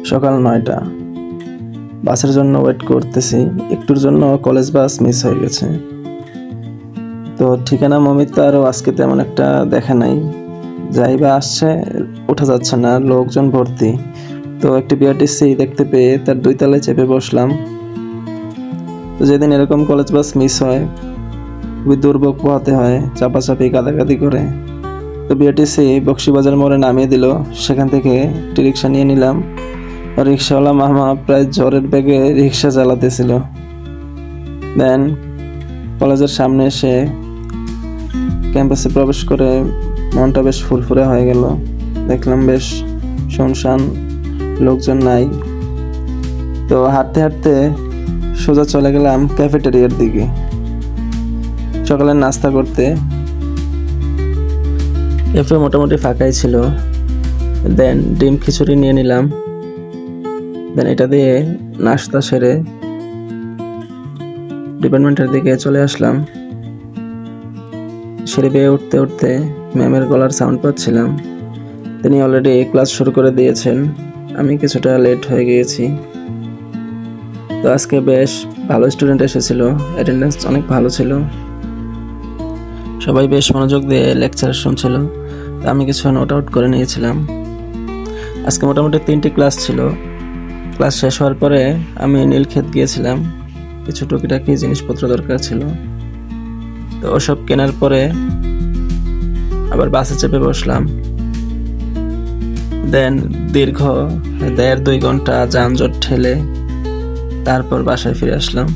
সকাল 9টা। বাসের জন্য ওয়েট করতেছি। একটুর জন্য কলেজ বাস মিস হয়ে গেছে। তো ঠিকানা মমিত তো আরও আজকে তেমন একটা দেখা নাই। যাই বা আসছে, ওঠা যাচ্ছে না, লোকজন ভর্তি। তো একটি বিআরটিসি দেখতে পেয়ে তার 2 তলায় চেপে বসলাম। তো যেদিন এরকম কলেজ বাস মিস হয়, খুবই দুর্ভোগ পোহাতে হয়, চাপাচাপি কাদাকাদি করে। তো বিআরটিসি বক্সিবাজার মোড়ে নামিয়ে দিল। সেখান থেকে একটি রিক্সা নিয়ে নিলাম। রিক্সাওয়ালা মামা প্রায় জ্বরের বেগে রিক্সা চালাতেছিল। দেন কলেজের সামনে এসে ক্যাম্পাসে প্রবেশ করে মনটা বেশ ফুরফুরে হয়ে গেল। দেখলাম বেশ শুনশান, লোকজন নাই। তো হাঁটতে হাঁটতে সোজা চলে গেলাম ক্যাফেটেরিয়ার দিকে সকালের নাস্তা করতে। ক্যাফে মোটামুটি ফাঁকাই ছিল। দেন ডিম খিচুড়ি নিয়ে নিলাম। দেন এটা দিয়ে নাস্তা সেরে ডিপার্টমেন্টের দিকে চলে আসলাম। সিঁড়ি বেয়ে উঠতে উঠতে ম্যামের গলার সাউন্ড পাচ্ছিলাম। তিনি অলরেডি ক্লাস শুরু করে দিয়েছেন। আমি কিছুটা লেট হয়ে গিয়েছি। তো আজকে বেশ ভালো স্টুডেন্ট এসেছিল, অ্যাটেন্ডেন্স অনেক ভালো ছিল। সবাই বেশ মনোযোগ দিয়ে লেকচার শুনছিল। তো আমি কিছু নোট আউট করে নিয়েছিলাম। আজকে মোটামুটি 3টি ক্লাস ছিল। ক্লাস শেষ হওয়ার পরে আমি নীলক্ষেত গিয়েছিলাম, কিছু টুকিটাকি জিনিসপত্র দরকার ছিল। তো ওসব কেনার পরে আবার বাসে চেপে বসলাম। দেন দীর্ঘ 1.5-2 ঘন্টা যানজট ঠেলে তারপর বাসায় ফিরে আসলাম।